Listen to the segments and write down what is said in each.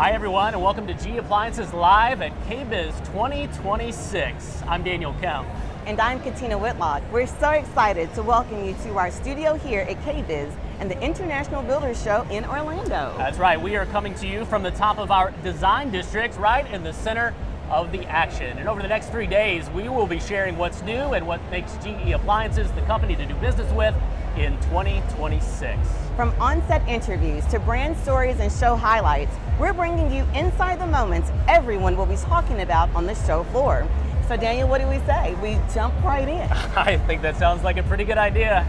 Hi everyone, and welcome to G Appliances Live at KBIS 2026. I'm Daniel Kemp. And I'm Katina Whitlock. We're so excited to welcome you to our studio here at Kbiz and the International Builders Show in Orlando. That's right, we are coming to you from the top of our design district, right in the center of the action. And over the next 3 days, we will be sharing what's new and what makes GE Appliances the company to do business with in 2026. From on-set interviews to brand stories and show highlights, we're bringing you inside the moments everyone will be talking about on the show floor. So Daniel, what do we say? We jump right in. I think that sounds like a pretty good idea.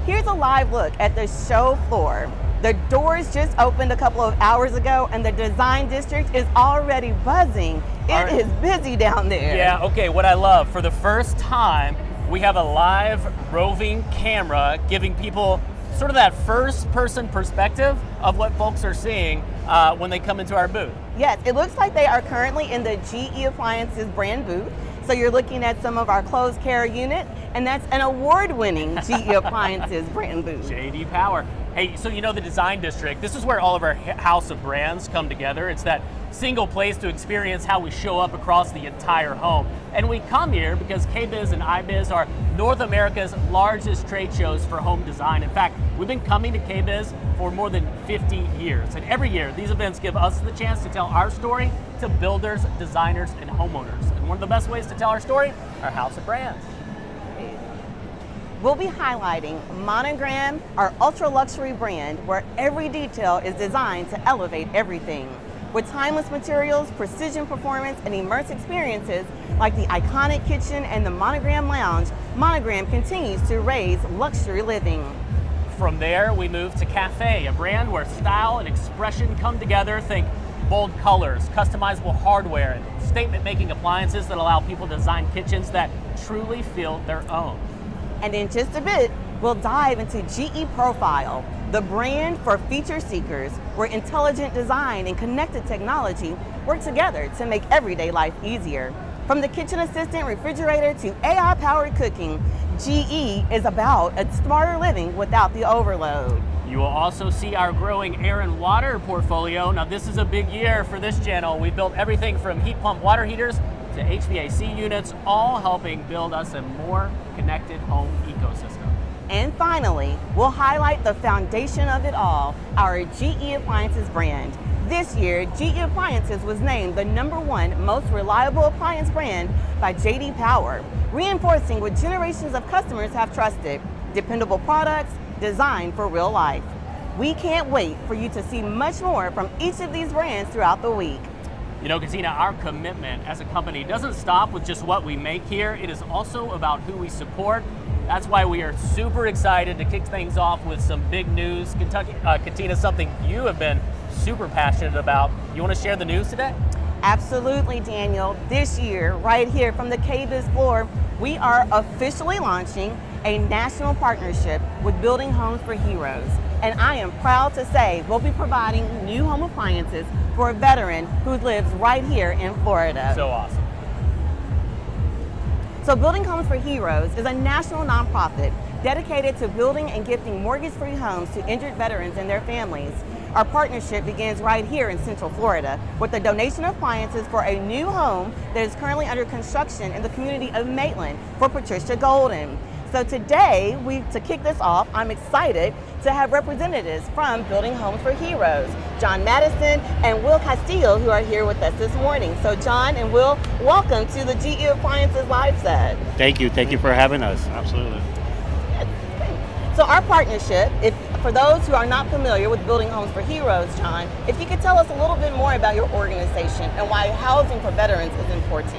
Here's a live look at the show floor. The doors just opened a couple of hours ago and the design district is already buzzing. It is busy down there. Yeah, okay, what I love, for the first time, we have a live roving camera giving people sort of that first person perspective of what folks are seeing when they come into our booth. Yes, it looks like they are currently in the GE Appliances brand booth. So you're looking at some of our closed care unit, and that's an award-winning GE Appliances brand booth. JD Power. Hey, so you know the design district, this is where all of our house of brands come together. It's that single place to experience how we show up across the entire home. And we come here because KBIS and iBiz are North America's largest trade shows for home design. In fact, we've been coming to KBIS for more than 50 years. And every year, these events give us the chance to tell our story to builders, designers, and homeowners. And one of the best ways to tell our story, our house of brands. We'll be highlighting Monogram, our ultra luxury brand, where every detail is designed to elevate everything. With timeless materials, precision performance, and immersive experiences like the iconic kitchen and the Monogram Lounge, Monogram continues to raise luxury living. From there, we move to Cafe, a brand where style and expression come together. Think bold colors, customizable hardware, and statement-making appliances that allow people to design kitchens that truly feel their own. And in just a bit, we'll dive into GE Profile, the brand for feature seekers, where intelligent design and connected technology work together to make everyday life easier. From the kitchen assistant refrigerator to AI-powered cooking, GE is about a smarter living without the overload. You will also see our growing air and water portfolio. Now this is a big year for this channel. We built everything from heat pump water heaters to HVAC units, all helping build us a more connected home ecosystem. And finally, we'll highlight the foundation of it all, our GE Appliances brand. This year, GE Appliances was named the #1 most reliable appliance brand by JD Power, reinforcing what generations of customers have trusted: dependable products designed for real life. We can't wait for you to see much more from each of these brands throughout the week. You know, Katina, our commitment as a company doesn't stop with just what we make here. It is also about who we support. That's why we are super excited to kick things off with some big news. Katina, something you have been super passionate about. You want to share the news today? Absolutely, Daniel. This year, right here from the KBIS floor, we are officially launching a national partnership with Building Homes for Heroes. And I am proud to say we'll be providing new home appliances for a veteran who lives right here in Florida. So awesome. So Building Homes for Heroes is a national nonprofit dedicated to building and gifting mortgage-free homes to injured veterans and their families. Our partnership begins right here in Central Florida with the donation of appliances for a new home that is currently under construction in the community of Maitland for Patricia Golden. So today, to kick this off, I'm excited to have representatives from Building Homes for Heroes, John Madison and Will Castillo, who are here with us this morning. So John and Will, welcome to the GE Appliances Live set. Thank you for having us. Absolutely. So our partnership, for those who are not familiar with Building Homes for Heroes, John, if you could tell us a little bit more about your organization and why housing for veterans is important.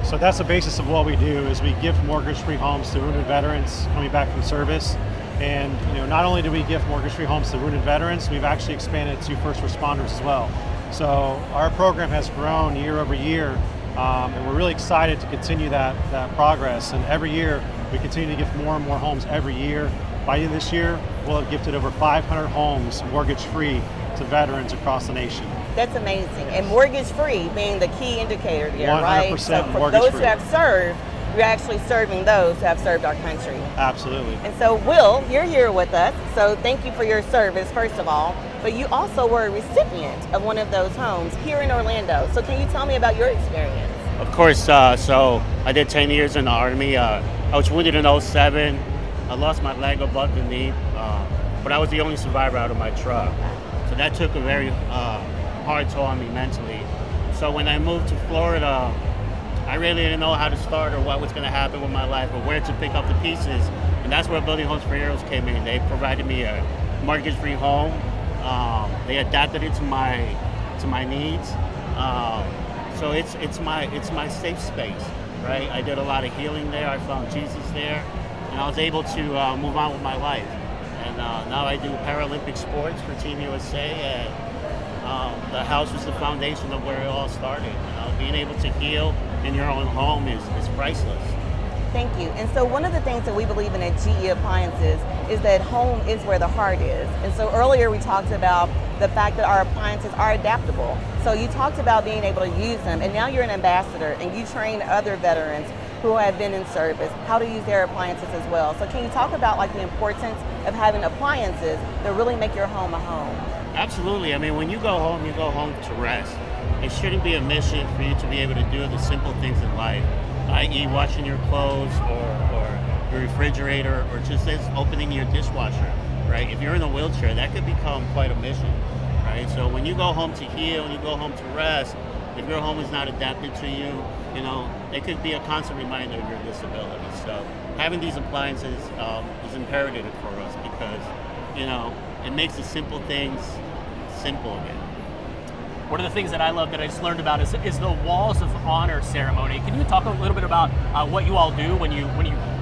So that's the basis of what we do, is we gift mortgage-free homes to wounded veterans coming back from service. And not only do we gift mortgage-free homes to wounded veterans, we've actually expanded to first responders as well. So our program has grown year over year, and we're really excited to continue that progress. And every year, we continue to gift more and more homes every year. By the end of this year, we'll have gifted over 500 homes mortgage-free to veterans across the nation. That's amazing. And mortgage-free being the key indicator there, right? 100% so for mortgage-free. those who have served, you're actually serving those who have served our country. Absolutely. And so, Will, you're here with us, so thank you for your service, first of all. But you also were a recipient of one of those homes here in Orlando. So can you tell me about your experience? Of course, so I did 10 years in the Army. I was wounded in '07. I lost my leg above the knee, but I was the only survivor out of my truck. So that took a very hard toll on me mentally. So when I moved to Florida, I really didn't know how to start or what was going to happen with my life or where to pick up the pieces. And that's where Building Homes for Heroes came in. They provided me a mortgage-free home. They adapted it to my needs. So it's my safe space, right? I did a lot of healing there. I found Jesus there, and I was able to move on with my life. And now I do Paralympic sports for Team USA, and the house was the foundation of where it all started. Being able to heal in your own home is priceless. Thank you. And so one of the things that we believe in at GE Appliances is that home is where the heart is. And so earlier we talked about the fact that our appliances are adaptable. So you talked about being able to use them, and now you're an ambassador and you train other veterans who have been in service how to use their appliances as well. So can you talk about like the importance of having appliances that really make your home a home? Absolutely. I mean, when you go home to rest. It shouldn't be a mission for you to be able to do the simple things in life, i.e. washing your clothes or your refrigerator or just opening your dishwasher, right? If you're in a wheelchair, that could become quite a mission, right? So when you go home to heal and you go home to rest, if your home is not adapted to you, it could be a constant reminder of your disability. So having these appliances is imperative for us because, it makes the simple things simple again. One of the things that I love that I just learned about is the Walls of Honor ceremony. Can you talk a little bit about what you all do when you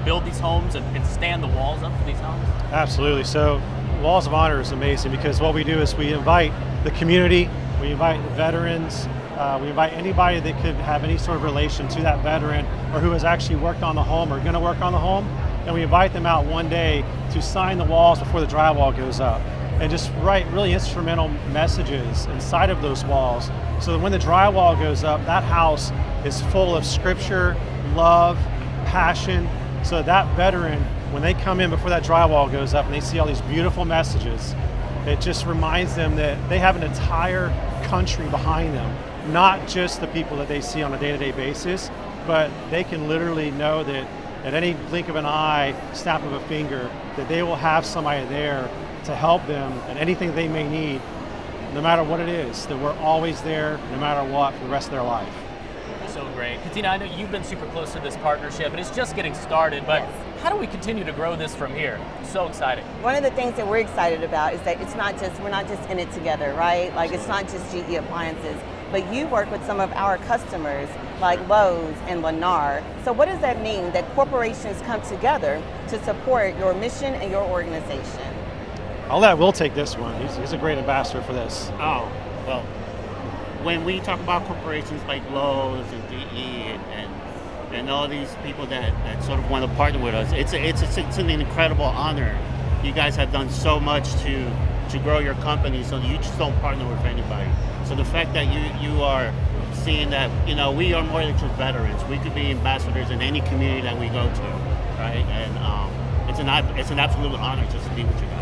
build these homes and stand the walls up for these homes? Absolutely. So Walls of Honor is amazing because what we do is we invite the community, we invite the veterans, we invite anybody that could have any sort of relation to that veteran or who has actually worked on the home or going to work on the home, and we invite them out one day to sign the walls before the drywall goes up. And just write really instrumental messages inside of those walls so that when the drywall goes up, that house is full of scripture, love, passion, so that veteran, when they come in before that drywall goes up and they see all these beautiful messages, it just reminds them that they have an entire country behind them, not just the people that they see on a day-to-day basis, but they can literally know that at any blink of an eye, snap of a finger, that they will have somebody there to help them and anything they may need, no matter what it is, that we're always there no matter what for the rest of their life. So great. Katina, I know you've been super close to this partnership and it's just getting started, but how do we continue to grow this from here? So exciting. One of the things that we're excited about is that we're not just in it together, right? Like it's not just GE Appliances, but you work with some of our customers like Lowe's and Lennar. So what does that mean that corporations come together to support your mission and your organization? I'll let Will take this one. He's a great ambassador for this. Oh, well, when we talk about corporations like Lowe's and DE and all these people that sort of want to partner with us, it's an incredible honor. You guys have done so much to grow your company, so you just don't partner with anybody. So the fact that you are seeing that, we are more than just veterans. We could be ambassadors in any community that we go to, right? And it's an absolute honor just to be with you guys.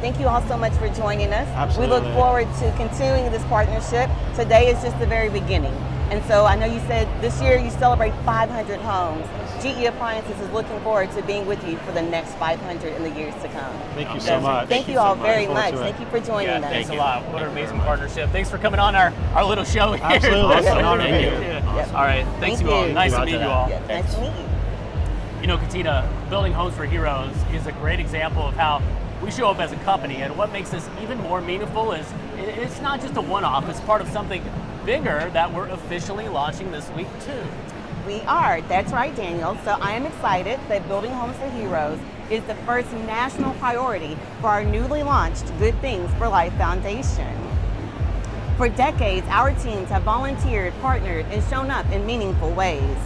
Thank you all so much for joining us. Absolutely. We look forward to continuing this partnership. Today is just the very beginning. And so I know you said this year you celebrate 500 homes. GE Appliances is looking forward to being with you for the next 500 in the years to come. Thank you so much. Thank you all very Look much. forward to it. Thank you for joining us. Thanks a lot. What an amazing partnership. Thanks for coming on our little show here. Absolutely. It's an honor to be Thank here. you. Yep. All right. Thanks Thank you all. you. Nice to meet you all. Yeah, nice to meet you. Katina, Building Homes for Heroes is a great example of how we show up as a company, and what makes this even more meaningful is it's not just a one-off, it's part of something bigger that we're officially launching this week too. We are. That's right, Daniel. So I am excited that Building Homes for Heroes is the first national priority for our newly launched Good Things for Life Foundation. For decades, our teams have volunteered, partnered, and shown up in meaningful ways.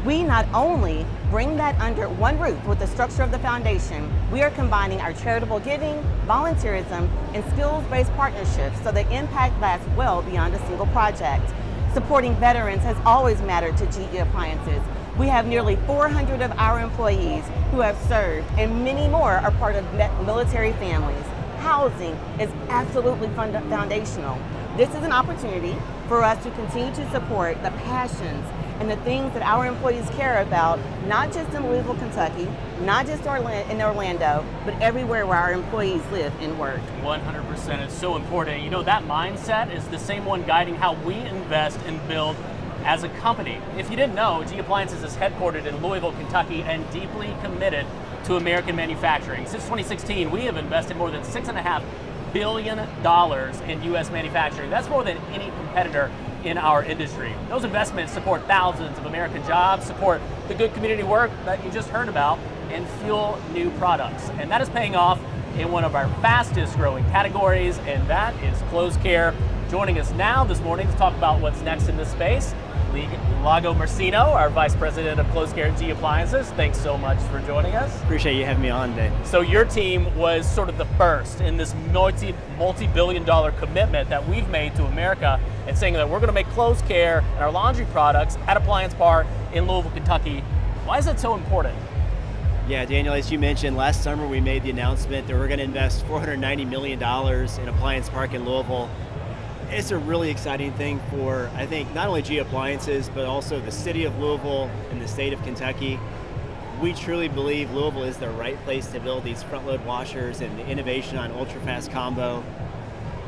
We not only bring that under one roof with the structure of the foundation, we are combining our charitable giving, volunteerism, and skills-based partnerships so that impact lasts well beyond a single project. Supporting veterans has always mattered to GE Appliances. We have nearly 400 of our employees who have served, and many more are part of military families. Housing is absolutely foundational. This is an opportunity for us to continue to support the passions and the things that our employees care about, not just in Louisville, Kentucky, not just in Orlando, but everywhere where our employees live and work. 100%, it's so important. You know, that mindset is the same one guiding how we invest and build as a company. If you didn't know, G Appliances is headquartered in Louisville, Kentucky, and deeply committed to American manufacturing. Since 2016, we have invested more than $6.5 billion in U.S. manufacturing. That's more than any competitor in our industry. Those investments support thousands of American jobs, support the good community work that you just heard about, and fuel new products. And that is paying off in one of our fastest growing categories, and that is closed care. Joining us now this morning to talk about what's next in this space, Lago Mercino, our Vice President of Closed Care at G Appliances. Thanks so much for joining us. Appreciate you having me on today. So your team was sort of the first in this multi-billion-dollar commitment that we've made to America and saying that we're going to make closed care and our laundry products at Appliance Park in Louisville, Kentucky. Why is that so important? Yeah, Daniel, as you mentioned, last summer we made the announcement that we're going to invest $490 million in Appliance Park in Louisville. It's a really exciting thing for, I think, not only G Appliances, but also the city of Louisville and the state of Kentucky. We truly believe Louisville is the right place to build these front-load washers and the innovation on ultra-fast combo.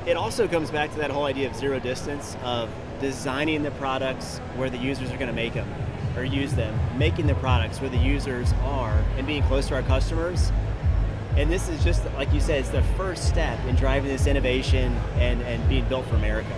It also comes back to that whole idea of zero distance, of designing the products where the users are going to make them or use them, making the products where the users are, and being close to our customers. And this is just, like you said, it's the first step in driving this innovation and being built for America.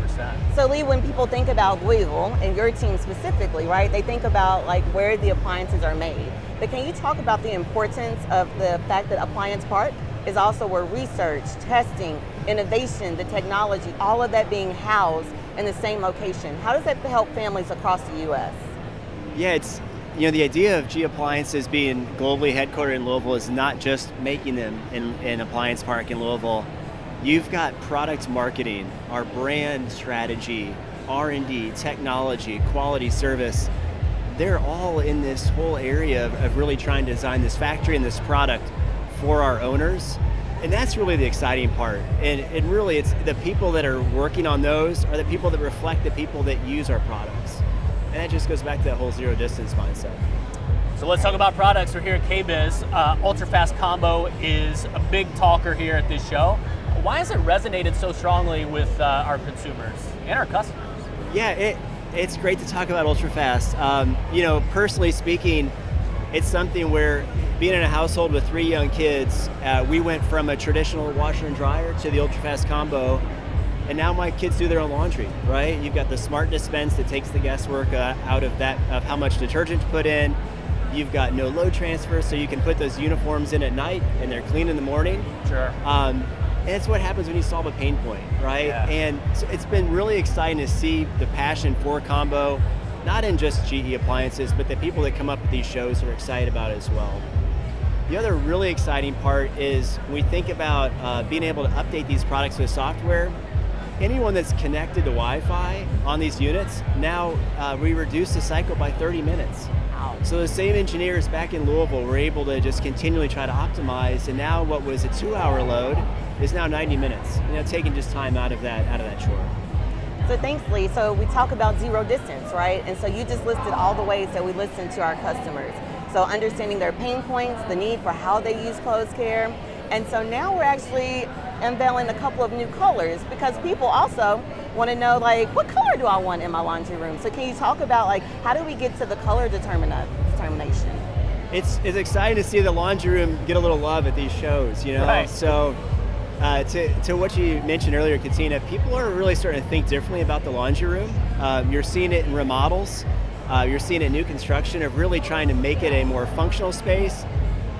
100%. So Lee, when people think about Louisville and your team specifically, right, they think about like where the appliances are made. But can you talk about the importance of the fact that Appliance Park is also where research, testing, innovation, the technology, all of that being housed in the same location? How does that help families across the U.S.? Yeah, it's, you know, the idea of G Appliances being globally headquartered in Louisville is not just making them in Appliance Park in Louisville. You've got product marketing, our brand strategy, R&D, technology, quality service. They're all in this whole area of really trying to design this factory and this product for our owners. And that's really the exciting part. And really, it's the people that are working on those are the people that reflect the people that use our products. And that just goes back to that whole zero distance mindset. So let's talk about products. We're here at Kbiz. Ultra Fast Combo is a big talker here at this show. Why has it resonated so strongly with our consumers and our customers? Yeah, it's great to talk about Ultra Fast. You know, personally speaking, it's something where being in a household with 3 young kids, we went from a traditional washer and dryer to the Ultra Fast Combo. And now my kids do their own laundry, right? You've got the smart dispense that takes the guesswork out of that, of how much detergent to put in. You've got no load transfer, so you can put those uniforms in at night and they're clean in the morning. Sure. And it's what happens when you solve a pain point, right? Yeah. And so it's been really exciting to see the passion for combo, not in just GE Appliances, but the people that come up at these shows are excited about it as well. The other really exciting part is we think about being able to update these products with software. Anyone that's connected to Wi-Fi on these units, now we reduce the cycle by 30 minutes. Wow. So the same engineers back in Louisville were able to just continually try to optimize, and now what was a 2-hour load is now 90 minutes. You know, taking just time out of that chore. So thanks, Lee. So we talk about zero distance, right? And so you just listed all the ways that we listen to our customers. So understanding their pain points, the need for how they use closed care. And so now we're actually unveiling a couple of new colors because people also want to know, like, what color do I want in my laundry room? So can you talk about, like, how do we get to the color determination? It's exciting to see the laundry room get a little love at these shows, you know? Right. So to what you mentioned earlier, Katina, people are really starting to think differently about the laundry room. You're seeing it in remodels. You're seeing it in new construction of really trying to make it a more functional space,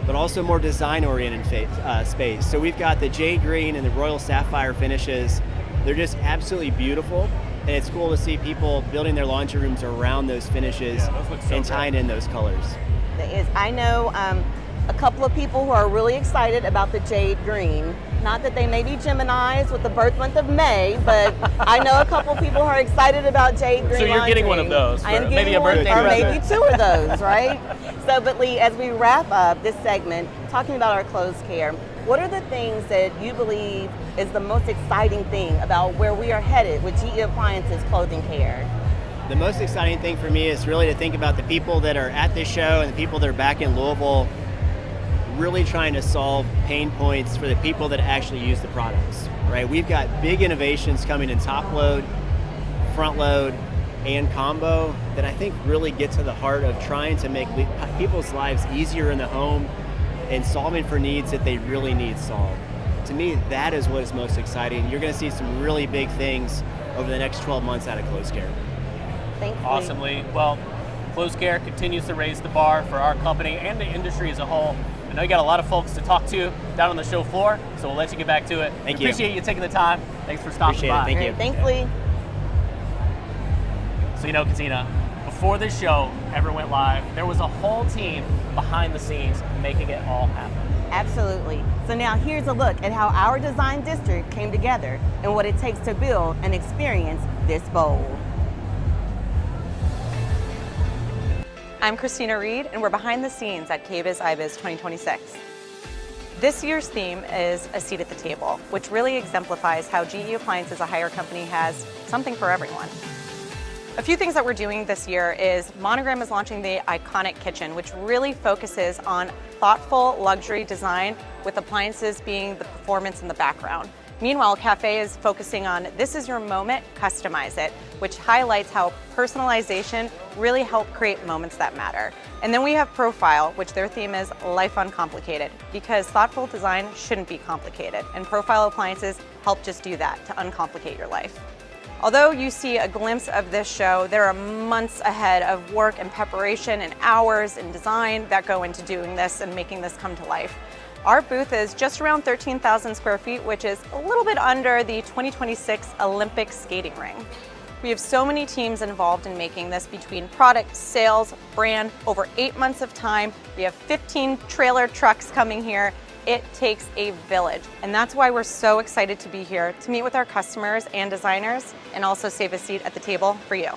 but also more design-oriented space. So we've got the jade green and the royal sapphire finishes. They're just absolutely beautiful, and it's cool to see people building their laundry rooms around those finishes and tying in those colors. I know a couple of people who are really excited about the jade green. Not that they may be Geminis with the birth month of May, but I know a couple people who are excited about jade green. So you're getting one of those, I am maybe getting a one, birthday or present. maybe two of those, right? So, but Lee, as we wrap up this segment, talking about our clothes care, what are the things that you believe is the most exciting thing about where we are headed with GE Appliances Clothing Care? The most exciting thing for me is really to think about the people that are at this show and the people that are back in Louisville, really trying to solve pain points for the people that actually use the products, right? We've got big innovations coming in top load, front load, and combo that I think really get to the heart of trying to make people's lives easier in the home and solving for needs that they really need solved. To me, that is what is most exciting. You're gonna see some really big things over the next 12 months out of clothes care. Thank you. Awesome, Lee. Well, clothes care continues to raise the bar for our company and the industry as a whole. I know you got a lot of folks to talk to down on the show floor, so we'll let you get back to it. Thank you. Appreciate you taking the time. Thanks for stopping Appreciate it. by. Thank you. All right, thanks, Lee. So, you know, Katina, before this show ever went live, there was a whole team behind the scenes making it all happen. Absolutely. So now here's a look at how our design district came together and what it takes to build and experience this bold. I'm Christina Reed, and we're behind the scenes at Kbiz 2026. This year's theme is a seat at the table, which really exemplifies how GE Appliances, a hire company, has something for everyone. A few things that we're doing this year is Monogram is launching the Iconic Kitchen, which really focuses on thoughtful luxury design with appliances being the performance in the background. Meanwhile, Cafe is focusing on this is your moment, customize it, which highlights how personalization really helps create moments that matter. And then we have Profile, which their theme is Life Uncomplicated, because thoughtful design shouldn't be complicated, and Profile appliances help just do that, to uncomplicate your life. Although you see a glimpse of this show, there are months ahead of work and preparation and hours and design that go into doing this and making this come to life. Our booth is just around 13,000 square feet, which is a little bit under the 2026 Olympic skating ring. We have so many teams involved in making this, between product, sales, brand, over 8 months of time. We have 15 trailer trucks coming here. It takes a village, and that's why we're so excited to be here to meet with our customers and designers and also save a seat at the table for you.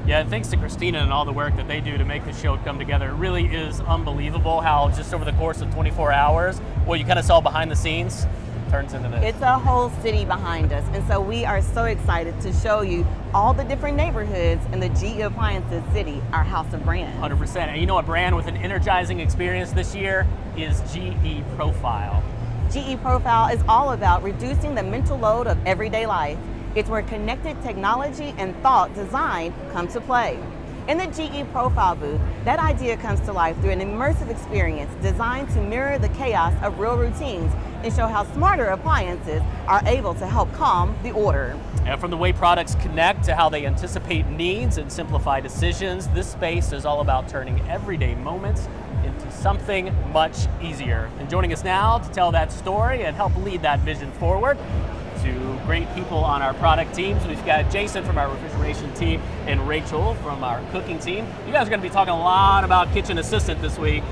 Yeah, and thanks to Christina and all the work that they do to make the show come together. It really is unbelievable how just over the course of 24 hours, what you kind of saw behind the scenes turns into this. It's a whole city behind us, and so we are so excited to show you all the different neighborhoods in the GE Appliances city, our house of brands. 100%. And you know, a brand with an energizing experience this year is GE Profile. GE Profile is all about reducing the mental load of everyday life. It's where connected technology and thought design come to play. In the GE Profile booth, that idea comes to life through an immersive experience designed to mirror the chaos of real routines and show how smarter appliances are able to help calm the order. And from the way products connect to how they anticipate needs and simplify decisions, this space is all about turning everyday moments into something much easier. And joining us now to tell that story and help lead that vision forward, to great people on our product teams. We've got Jason from our refrigeration team and Rachel from our cooking team. You guys are going to be talking a lot about Kitchen Assistant this week.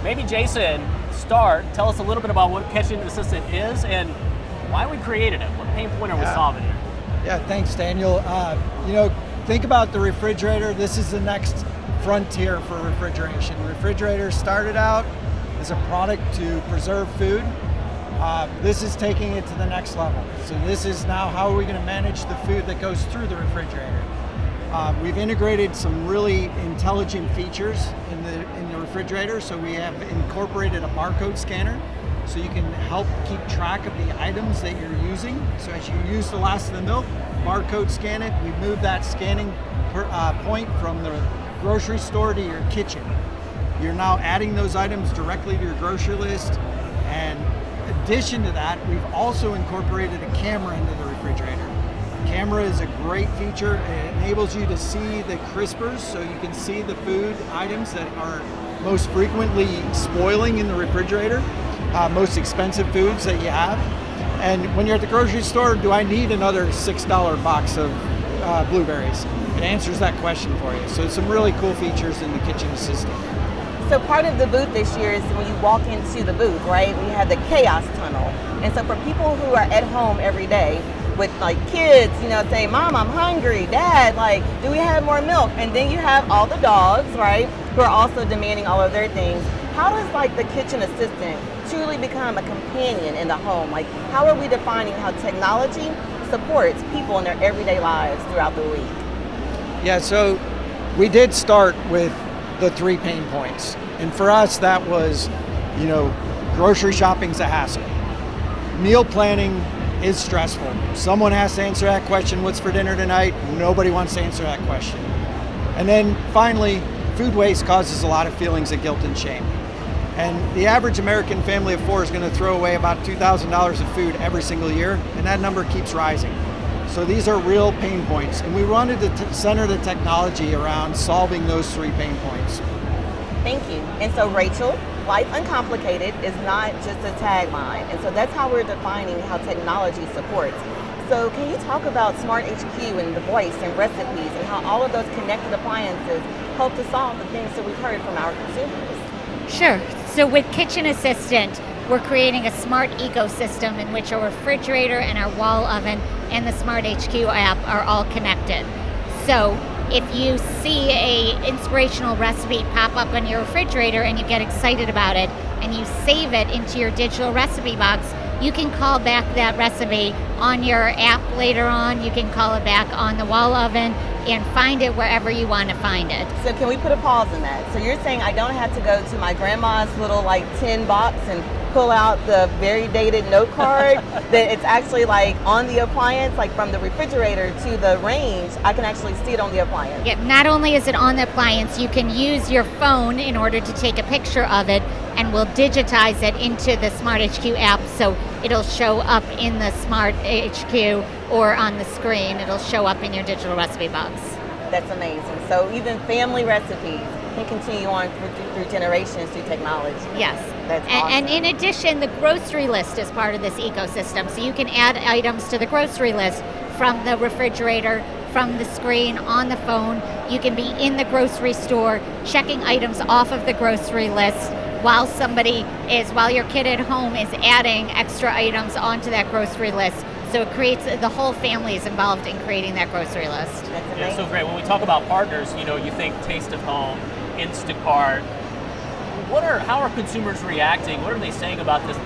Maybe Jason, tell us a little bit about what Kitchen Assistant is and why we created it. What pain point are we solving here? Yeah, thanks, Daniel. Think about the refrigerator. This is the next frontier for refrigeration. Refrigerators started out as a product to preserve food. This is taking it to the next level. So this is now how are we going to manage the food that goes through the refrigerator. We've integrated some really intelligent features in the refrigerator. So we have incorporated a barcode scanner, so you can help keep track of the items that you're using. So as you use the last of the milk, barcode scan it. We move that scanning point from the grocery store to your kitchen. You're now adding those items directly to your grocery list. And in addition to that, we've also incorporated a camera into the refrigerator. Camera is a great feature. It enables you to see the crispers, so you can see the food items that are most frequently spoiling in the refrigerator, most expensive foods that you have. And when you're at the grocery store, do I need another $6 box of blueberries? It answers that question for you. So some really cool features in the Kitchen Assistant. So part of the booth this year is when you walk into the booth, right? We have the chaos tunnel. And so for people who are at home every day with like kids, you know, saying, Mom, I'm hungry, Dad, like, do we have more milk? And then you have all the dogs, right, who are also demanding all of their things. How does like the kitchen assistant truly become a companion in the home? Like, how are we defining how technology supports people in their everyday lives throughout the week? Yeah, so we did start with the 3 pain points. And for us, that was, you know, grocery shopping's a hassle. Meal planning is stressful. Someone has to answer that question, what's for dinner tonight? Nobody wants to answer that question. And then finally, food waste causes a lot of feelings of guilt and shame. And the average American family of 4 is going to throw away about $2,000 of food every single year, and that number keeps rising. So these are real pain points, and we wanted to center the technology around solving those 3 pain points. Thank you. And so Rachel, Life Uncomplicated is not just a tagline, and so that's how we're defining how technology supports. So can you talk about Smart HQ and the voice and recipes and how all of those connected appliances help to solve the things that we've heard from our consumers? Sure. So with Kitchen Assistant, we're creating a smart ecosystem in which our refrigerator and our wall oven and the Smart HQ app are all connected. So if you see a inspirational recipe pop up on your refrigerator and you get excited about it and you save it into your digital recipe box, you can call back that recipe on your app later on. You can call it back on the wall oven and find it wherever you want to find it. So can we put a pause in that? So you're saying I don't have to go to my grandma's little like tin box and pull out the very dated note card, that it's actually like on the appliance, like from the refrigerator to the range, I can actually see it on the appliance. Yep, not only is it on the appliance, you can use your phone in order to take a picture of it, and we'll digitize it into the Smart HQ app, so it'll show up in the Smart HQ or on the screen. It'll show up in your digital recipe box. That's amazing. So even family recipes can continue on through generations through technology. Yes. That's awesome. And in addition, the grocery list is part of this ecosystem. So you can add items to the grocery list from the refrigerator, from the screen, on the phone. You can be in the grocery store checking items off of the grocery list while your kid at home is adding extra items onto that grocery list. So it creates, the whole family is involved in creating that grocery list. Yeah, so great. When we talk about partners, you know, you think Taste of Home, Instacart. How are consumers reacting? What are they saying about this,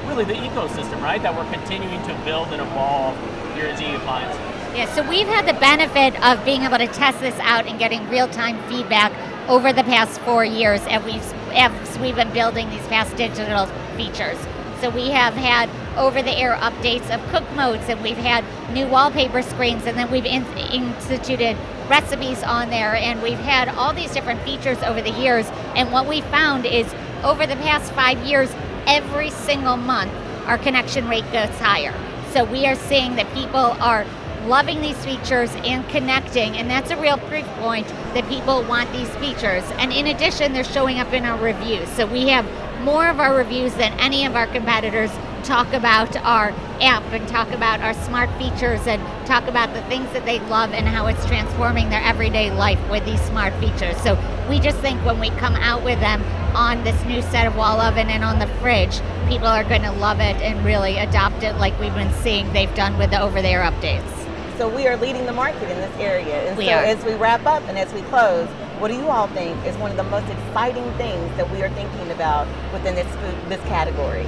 really the ecosystem, right, that we're continuing to build and evolve here at GE Appliances? Yeah, so we've had the benefit of being able to test this out and getting real-time feedback over the past 4 years as we've been building these past digital features. So we have had over-the-air updates of cook modes, and we've had new wallpaper screens, and then we've instituted recipes on there, and we've had all these different features over the years. And what we found is over the past 5 years, every single month, our connection rate goes higher. So we are seeing that people are loving these features and connecting, and that's a real proof point that people want these features. And in addition, they're showing up in our reviews. So we have more of our reviews than any of our competitors talk about our app and talk about our smart features and talk about the things that they love and how it's transforming their everyday life with these smart features. So we just think when we come out with them on this new set of wall oven and on the fridge, people are going to love it and really adopt it like we've been seeing they've done with the over-the-air updates. So we are leading the market in this area. And we so are. As we wrap up and as we close, what do you all think is one of the most exciting things that we are thinking about within this category?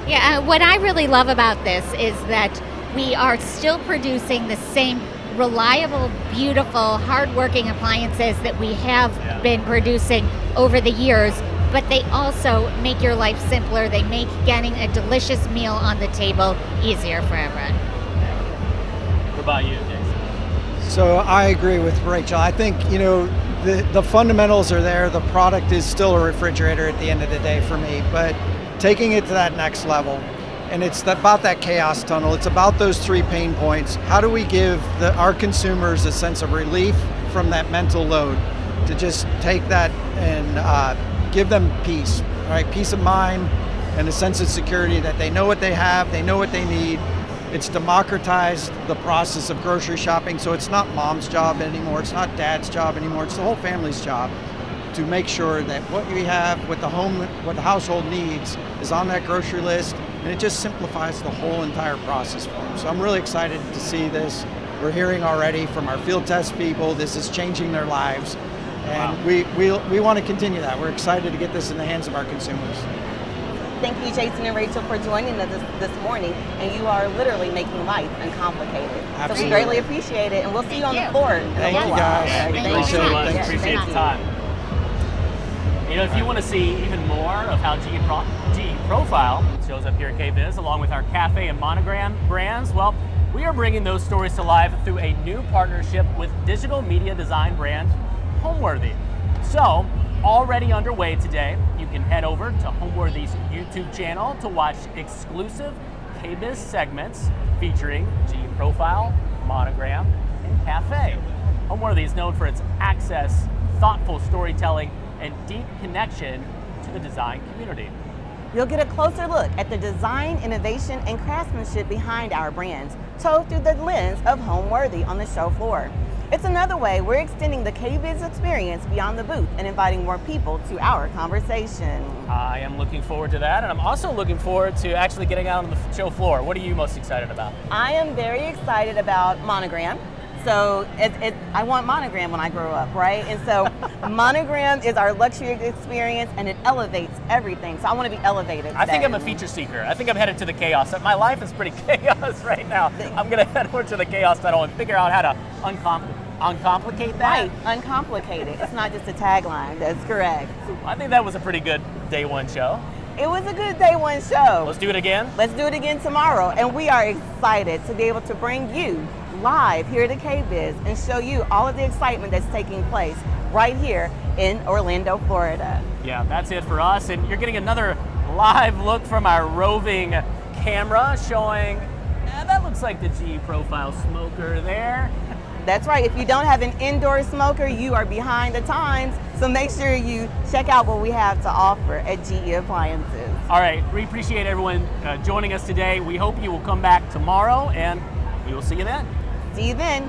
Yeah, what I really love about this is that we are still producing the same reliable, beautiful, hardworking appliances that we have been producing over the years, but they also make your life simpler. They make getting a delicious meal on the table easier for everyone. What about you, Jason? So I agree with Rachel. I think, the fundamentals are there. The product is still a refrigerator at the end of the day for me, but taking it to that next level, and it's about that chaos tunnel. It's about those 3 pain points. How do we give our consumers a sense of relief from that mental load to just take that and give them peace, right? Peace of mind and a sense of security that they know what they have, they know what they need. It's democratized the process of grocery shopping, so it's not mom's job anymore, it's not dad's job anymore, it's the whole family's job to make sure that what we have, what the household needs is on that grocery list, and it just simplifies the whole entire process for them. So I'm really excited to see this. We're hearing already from our field test people, this is changing their lives. And we want to continue that. We're excited to get this in the hands of our consumers. Thank you, Jason and Rachel, for joining us this morning. And you are literally making life uncomplicated. Absolutely. So we greatly appreciate it. And we'll see you on the floor. in a Thank little you, while. guys. Yeah, Thank thank you so much. Yes, Appreciate thank the you. time. You know, if you want to see even more of how GE Profile shows up here at Kbiz, along with our cafe and monogram brands, well, we are bringing those stories to life through a new partnership with digital media design brand Homeworthy. So, already underway today, you can head over to Homeworthy's YouTube channel to watch exclusive Kbiz segments featuring GE Profile, Monogram, and Cafe. Homeworthy is known for its access, thoughtful storytelling, and deep connection to the design community. You'll get a closer look at the design, innovation, and craftsmanship behind our brands, told through the lens of Homeworthy on the show floor. It's another way we're extending the Kbiz experience beyond the booth and inviting more people to our conversation. I am looking forward to that, and I'm also looking forward to actually getting out on the show floor. What are you most excited about? I am very excited about Monogram. So I want Monogram when I grow up, right? And so Monogram is our luxury experience, and it elevates everything. So I want to be elevated today. I think I'm a feature seeker. I think I'm headed to the chaos. My life is pretty chaos right now. I'm going to head over to the chaos tunnel and figure out how to uncomplicate that. Right, uncomplicated. It's not just a tagline. That's correct. I think that was a pretty good day one show. It was a good day one show. Let's do it again. Let's do it again tomorrow. And we are excited to be able to bring you live here at Kbiz and show you all of the excitement that's taking place right here in Orlando, Florida. Yeah, that's it for us. And you're getting another live look from our roving camera showing, that looks like the GE Profile smoker there. That's right. If you don't have an indoor smoker, you are behind the times. So make sure you check out what we have to offer at GE Appliances. All right, we appreciate everyone joining us today. We hope you will come back tomorrow, and we will see you then. See you then.